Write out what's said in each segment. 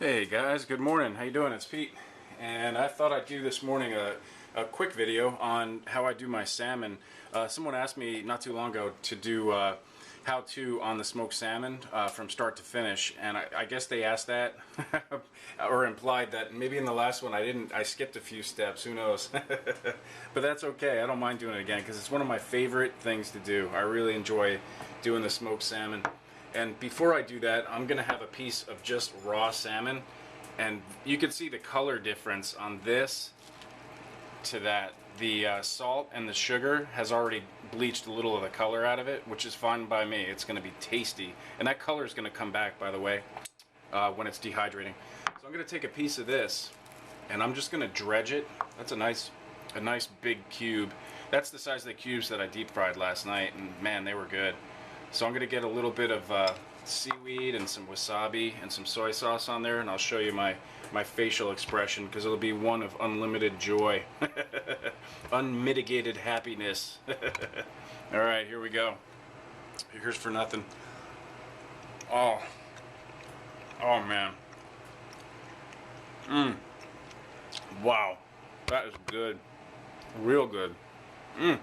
Hey guys, good morning. How you doing? It's Pete, and I thought I'd do this morning a quick video on how I do my salmon. Someone asked me not too long ago to do how-to on the smoked salmon from start to finish, and I guess they asked that or implied that maybe in the last one I skipped a few steps. Who knows? But that's okay. I don't mind doing it again because it's one of my favorite things to do. I really enjoy doing the smoked salmon. And before I do that, I'm gonna have a piece of just raw salmon, and you can see the color difference on this to that. The salt and the sugar has already bleached a little of the color out of it, which is fine by me. It's gonna be tasty, and that color is gonna come back, by the way, when it's dehydrating. So I'm gonna take a piece of this, and I'm just gonna dredge it. That's a nice big cube. That's the size of the cubes that I deep fried last night, and man, they were good. So I'm going to get a little bit of seaweed and some wasabi and some soy sauce on there, and I'll show you my facial expression because it'll be one of unlimited joy. Unmitigated happiness. Alright, here we go. Here's for nothing. Oh man. Wow. That is good. Real good. Had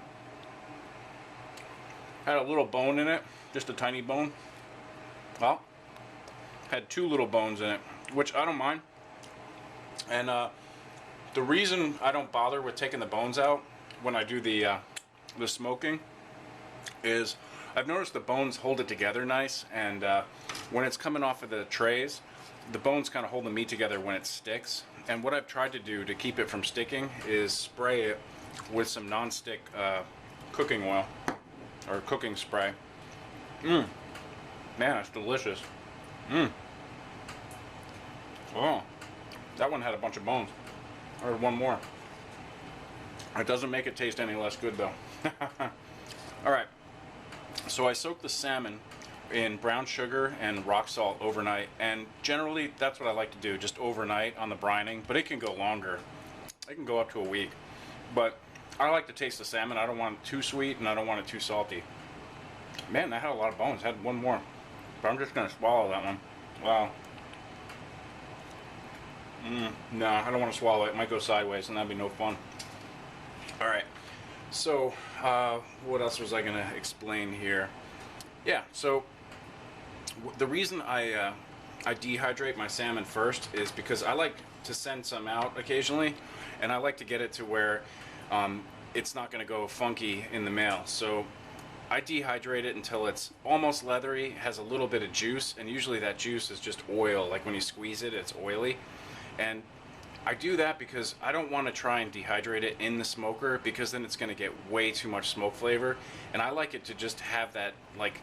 a little bone in it. Just a tiny bone. Well, had two little bones in it, which I don't mind. And the reason I don't bother with taking the bones out when I do the smoking is I've noticed the bones hold it together nice, and when it's coming off of the trays, the bones kind of hold the meat together when it sticks. And what I've tried to do to keep it from sticking is spray it with some non-stick cooking oil or cooking spray. Man, that's delicious. Oh, that one had a bunch of bones. Or one more. It doesn't make it taste any less good though. Alright, so I soak the salmon in brown sugar and rock salt overnight, and generally that's what I like to do, just overnight on the brining, but it can go longer. It can go up to a week. But I like to taste the salmon. I don't want it too sweet and I don't want it too salty. Man, that had a lot of bones. Had one more. But I'm just going to swallow that one. Wow. No, I don't want to swallow it. It might go sideways and that'd be no fun. Alright. So, what else was I going to explain here? Yeah, so the reason I dehydrate my salmon first is because I like to send some out occasionally, and I like to get it to where it's not going to go funky in the mail. So I dehydrate it until it's almost leathery, has a little bit of juice, and usually that juice is just oil. Like when you squeeze it, it's oily. And I do that because I don't want to try and dehydrate it in the smoker, because then it's going to get way too much smoke flavor. And I like it to just have that, like,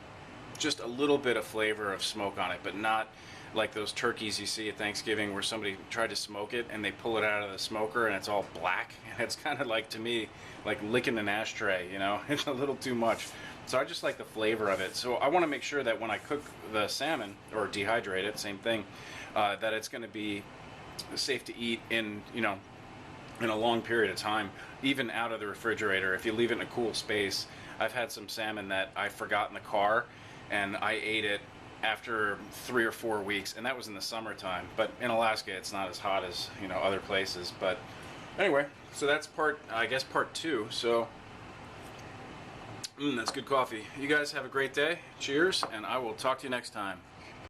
just a little bit of flavor of smoke on it, but not like those turkeys you see at Thanksgiving where somebody tried to smoke it and they pull it out of the smoker and it's all black. And it's kind of like, to me, like licking an ashtray, you know? It's a little too much. So I just like the flavor of it. So I want to make sure that when I cook the salmon, or dehydrate it, same thing, that it's going to be safe to eat in, you know, in a long period of time, even out of the refrigerator. If you leave it in a cool space. I've had some salmon that I forgot in the car, and I ate it after 3 or 4 weeks, and that was in the summertime. But in Alaska, it's not as hot as, you know, other places. But anyway, so that's part 2. So that's good coffee. You guys have a great day. Cheers, and I will talk to you next time.